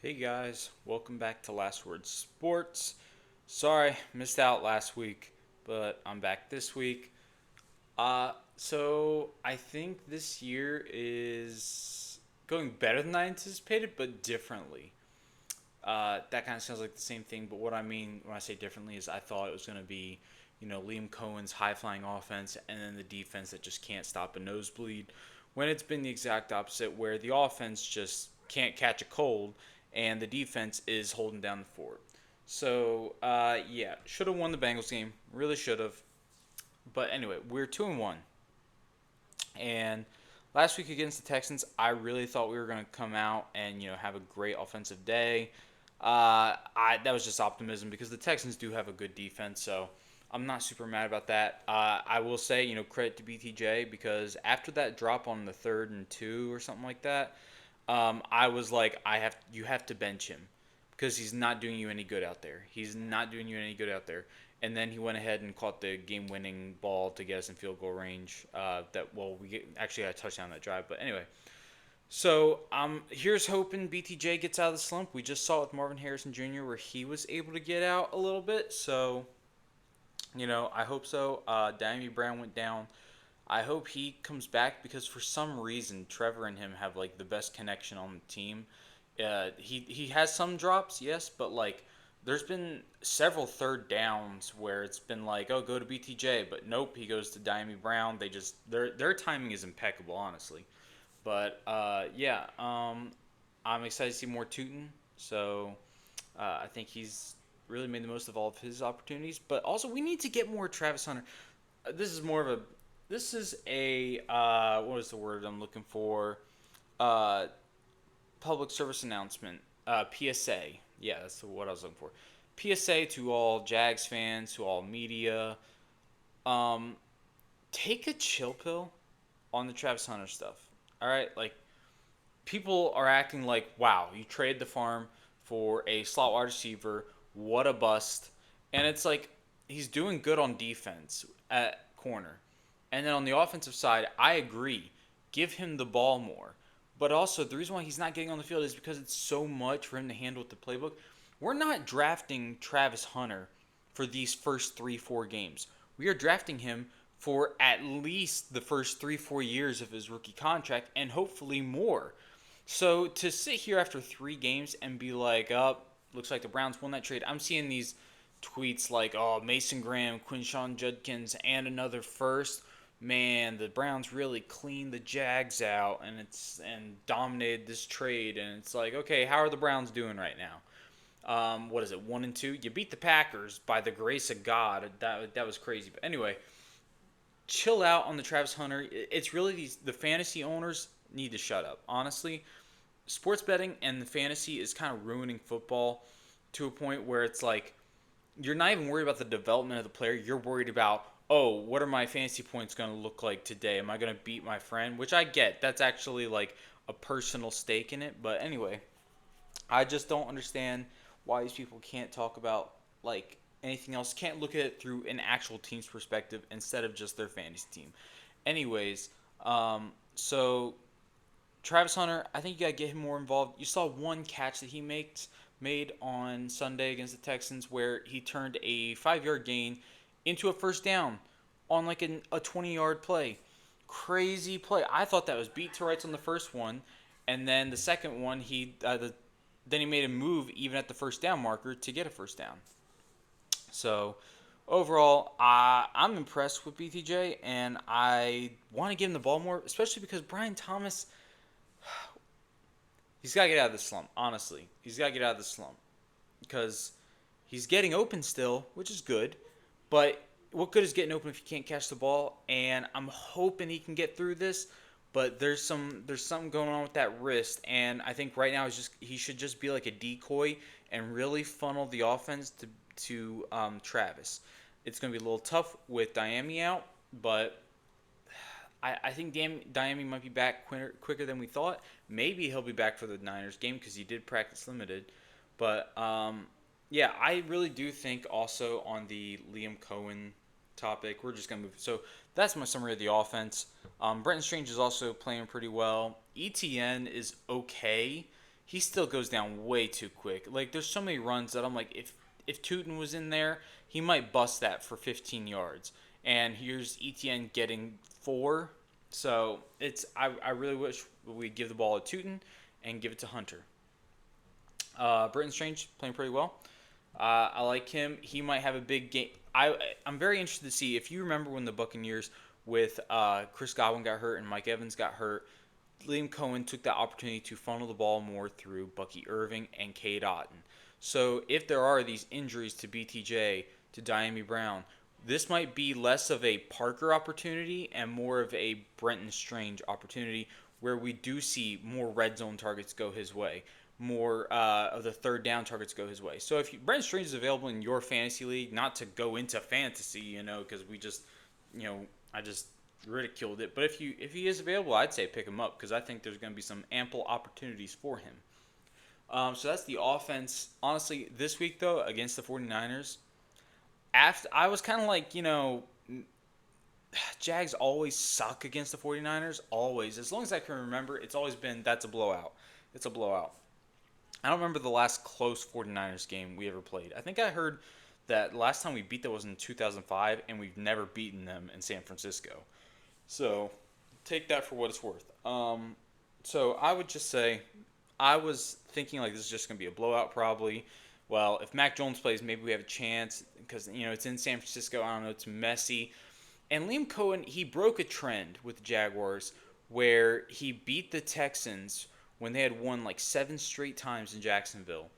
Hey guys, welcome back to Last Word Sports. Sorry, missed out last week, but I'm back this week. So I think this year is going better than I anticipated, but differently. That kind of sounds like the same thing, but what I mean when I say differently is I thought it was going to be, Liam Cohen's high flying offense and then the defense that just can't stop a nosebleed. When it's been the exact opposite, where the offense just can't catch a cold and the defense is holding down the fort. So, yeah, should have won the Bengals game. Really should have. But anyway, we're 2-1. And last week against the Texans, I really thought we were going to come out and have a great offensive day. That was just optimism because the Texans do have a good defense, so I'm not super mad about that. I will say, credit to BTJ because after that drop on the 3rd and 2 or something like that, I was like, you have to bench him because he's not doing you any good out there. He's not doing you any good out there. And then he went ahead and caught the game-winning ball to get us in field goal range. Actually got a touchdown on that drive, but anyway. So here's hoping BTJ gets out of the slump. We just saw it with Marvin Harrison Jr. where he was able to get out a little bit. So I hope so. Diami Brown went down. I hope he comes back because for some reason Trevor and him have like the best connection on the team. He has some drops, yes, but like there's been several third downs where it's been like, oh, go to BTJ, but nope, he goes to Diami Brown. Their timing is impeccable, honestly. But I'm excited to see more Tootin. So I think he's really made the most of all of his opportunities. But also, we need to get more Travis Hunter. This is more of a this is a what is the word I'm looking for? Uh, Public service announcement. PSA. Yeah, that's what I was looking for. PSA to all Jags fans, to all media. Um, Take a chill pill on the Travis Hunter stuff. All right, like people are acting like, wow, you traded the farm for a slot wide receiver. What a bust. And it's like he's doing good on defense at corner. And then on the offensive side, I agree. Give him the ball more. But also, the reason why he's not getting on the field is because it's so much for him to handle with the playbook. We're not drafting Travis Hunter for these first 3, 4 games. We are drafting him for at least the first 3, 4 years of his rookie contract and hopefully more. So to sit here after 3 games and be like, oh, looks like the Browns won that trade. I'm seeing these tweets like, oh, Mason Graham, Quinshawn Judkins, and another first. Man, the Browns really cleaned the Jags out and dominated this trade. And it's like, okay, how are the Browns doing right now? What is it, 1-2? You beat the Packers by the grace of God. That was crazy. But anyway, chill out on the Travis Hunter. It's really the fantasy owners need to shut up. Honestly, sports betting and the fantasy is kind of ruining football to a point where it's like you're not even worried about the development of the player. You're worried about, oh, what are my fantasy points going to look like today? Am I going to beat my friend? Which I get. That's actually like a personal stake in it. But anyway, I just don't understand why these people can't talk about like anything else. Can't look at it through an actual team's perspective instead of just their fantasy team. Anyways, so Travis Hunter, I think you got to get him more involved. You saw one catch that he made on Sunday against the Texans where he turned a 5 yard gain into a first down on like a 20-yard play. Crazy play. I thought that was beat to rights on the first one, and then the second one then he made a move even at the first down marker to get a first down. So overall, I'm impressed with BTJ, and I want to give him the ball more, especially because Brian Thomas, he's got to get out of the slump. Honestly, he's got to get out of the slump because he's getting open still, which is good. But what good is getting open if you can't catch the ball? And I'm hoping he can get through this. But there's something going on with that wrist, and I think right now he should just be like a decoy and really funnel the offense to Travis. It's going to be a little tough with Diami out, but I think Diami might be back quicker than we thought. Maybe he'll be back for the Niners game because he did practice limited. But yeah, I really do think also on the Liam Cohen topic, we're just going to move. So that's my summary of the offense. Brenton Strange is also playing pretty well. ETN is okay. he still goes down way too quick. Like there's so many runs that I'm like, if Tootin was in there, he might bust that for 15 yards. And here's Etienne getting 4. So I really wish we'd give the ball to Tootin and give it to Hunter. Britton Strange playing pretty well. I like him. He might have a big game. I'm very interested to see if you remember when the Buccaneers with Chris Godwin got hurt and Mike Evans got hurt. Liam Cohen took that opportunity to funnel the ball more through Bucky Irving and Cade Otton. So if there are these injuries to BTJ, to Diami Brown, this might be less of a Parker opportunity and more of a Brenton Strange opportunity where we do see more red zone targets go his way, more of the third down targets go his way. So if Brenton Strange is available in your fantasy league, not to go into fantasy, because we just, I just ridiculed it. But if he is available, I'd say pick him up because I think there's going to be some ample opportunities for him. So that's the offense. Honestly, this week, though, against the 49ers, after I was kind of like, Jags always suck against the 49ers. Always. As long as I can remember, it's always been that's a blowout. It's a blowout. I don't remember the last close 49ers game we ever played. I think I heard that last time we beat them was in 2005, and we've never beaten them in San Francisco. So take that for what it's worth. So I would just say I was thinking like this is just going to be a blowout probably. Well, if Mac Jones plays, maybe we have a chance because it's in San Francisco. I don't know. It's messy. And Liam Cohen, he broke a trend with the Jaguars where he beat the Texans when they had won like 7 straight times in Jacksonville.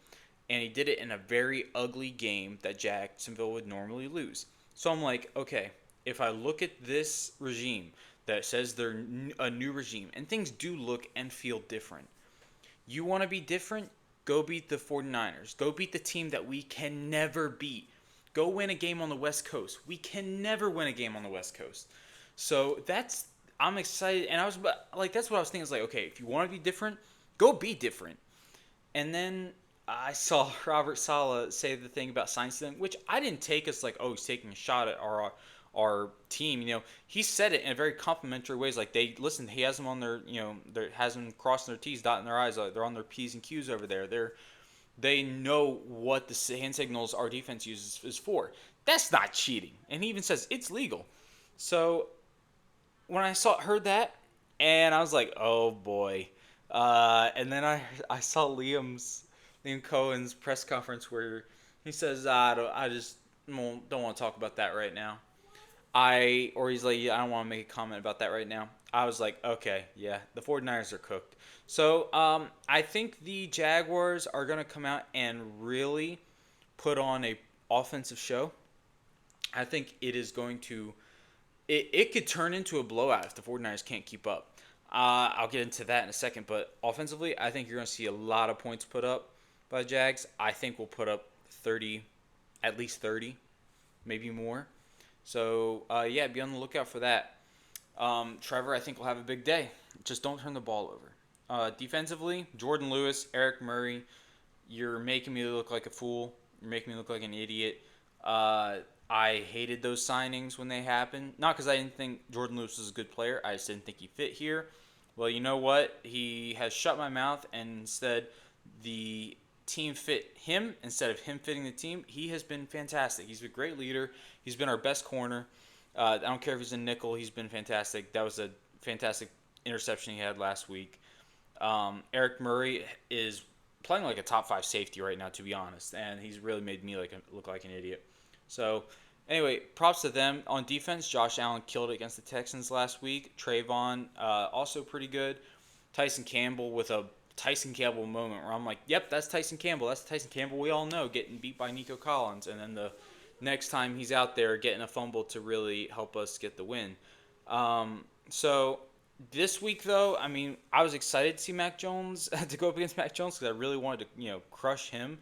And he did it in a very ugly game that Jacksonville would normally lose. So I'm like, okay, if I look at this regime that says they're a new regime and things do look and feel different, you want to be different? Go beat the 49ers. Go beat the team that we can never beat. Go win a game on the West Coast. We can never win a game on the West Coast. So I'm excited. And I was like, that's what I was thinking. It's like, okay, if you want to be different, go be different. And then I saw Robert Saleh say the thing about science thing, which I didn't take as like, oh, he's taking a shot at our team. He said it in a very complimentary ways. Like he has them on their, has them crossing their T's, dotting their I's. They're on their P's and Q's over there. They know what the hand signals our defense uses is for. That's not cheating. And he even says it's legal. So when I heard that, and I was like, oh boy. And then I saw Liam Cohen's press conference where he says, I just don't want to talk about that right now. He's like, yeah, I don't want to make a comment about that right now. I was like, okay, yeah, the 49ers are cooked. So I think the Jaguars are going to come out and really put on a offensive show. I think it is going to it could turn into a blowout if the 49ers can't keep up. I'll get into that in a second, but offensively, I think you're going to see a lot of points put up by the Jags. I think we'll put up 30, at least 30, maybe more. So, be on the lookout for that. Trevor, I think, will have a big day. Just don't turn the ball over. Defensively, Jordan Lewis, Eric Murray, you're making me look like a fool. You're making me look like an idiot. I hated those signings when they happened. Not because I didn't think Jordan Lewis was a good player. I just didn't think he fit here. Well, you know what? He has shut my mouth, and instead the team fit him instead of him fitting the team. He has been fantastic. He's a great leader. He's been our best corner. I don't care if he's a nickel. He's been fantastic. That was a fantastic interception he had last week. Eric Murray is playing like a top 5 safety right now, to be honest, and he's really made me look like an idiot. So, anyway, props to them. On defense, Josh Allen killed it against the Texans last week. Trayvon, also pretty good. Tyson Campbell with a Tyson Campbell moment where I'm like, yep, that's Tyson Campbell. That's the Tyson Campbell we all know, getting beat by Nico Collins. And then the next time he's out there getting a fumble to really help us get the win. So this week, though, I mean, I was excited to see Mac Jones, to go up against Mac Jones because I really wanted to, crush him.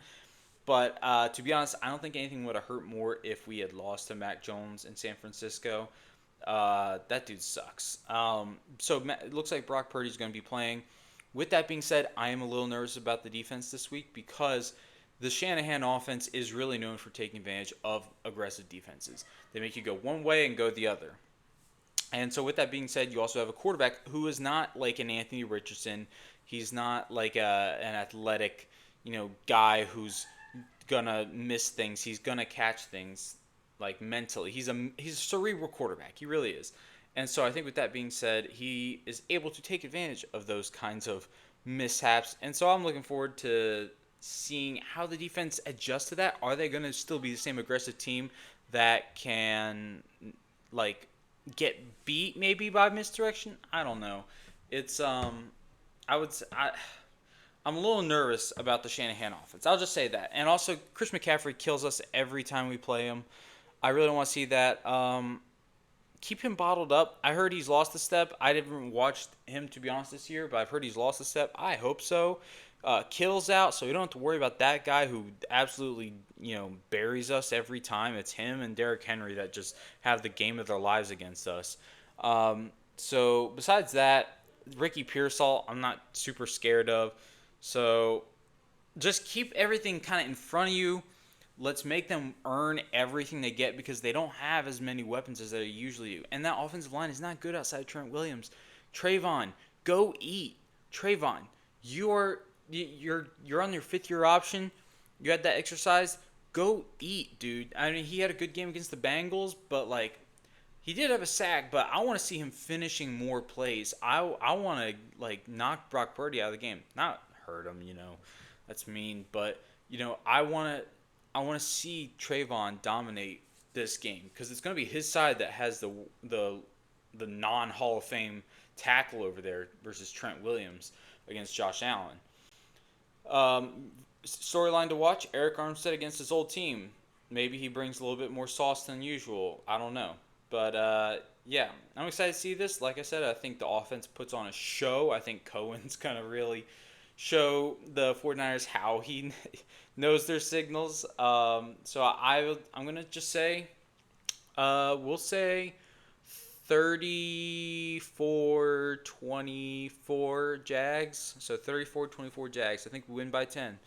But to be honest, I don't think anything would have hurt more if we had lost to Mac Jones in San Francisco. That dude sucks. So it looks like Brock Purdy's going to be playing. With that being said, I am a little nervous about the defense this week because the Shanahan offense is really known for taking advantage of aggressive defenses. They make you go one way and go the other. And so with that being said, you also have a quarterback who is not like an Anthony Richardson, He's not like an athletic, guy who's gonna miss things. He's gonna catch things like mentally. He's a cerebral quarterback. He really is. And so I think with that being said, he is able to take advantage of those kinds of mishaps. And so I'm looking forward to seeing how the defense adjusts to that. Are they going to still be the same aggressive team that can like get beat maybe by misdirection? I don't know. It's I would I'm a little nervous about the Shanahan offense. I'll just say that. And also, Chris McCaffrey kills us every time we play him. I really don't want to see that. Keep him bottled up. I heard he's lost a step. I didn't watch him, to be honest, this year, but I've heard he's lost a step. I hope so. Kill's out, so we don't have to worry about that guy who absolutely, buries us every time. It's him and Derrick Henry that just have the game of their lives against us. So besides that, Ricky Pearsall, I'm not super scared of. So just keep everything kind of in front of you. Let's make them earn everything they get because they don't have as many weapons as they usually do. And that offensive line is not good outside of Trent Williams. Trayvon, go eat. Trayvon, you're on your 5th-year option. You had that exercise. Go eat, dude. I mean, he had a good game against the Bengals, but like he did have a sack, but I want to see him finishing more plays. I want to like knock Brock Purdy out of the game, not hurt him. That's mean, but I want to see Trayvon dominate this game because it's going to be his side that has the non Hall of Fame tackle over there versus Trent Williams against Josh Allen. Storyline to watch: Eric Armstead against his old team. Maybe he brings a little bit more sauce than usual. I don't know. But yeah, I'm excited to see this. Like I said, I think the offense puts on a show. I think Cohen's going to really show the 49ers how he knows their signals. So I'm going to just say, we'll say 34-24 Jags. So 34-24 Jags. I think we win by 10.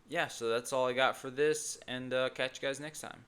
Yeah, so that's all I got for this, and catch you guys next time.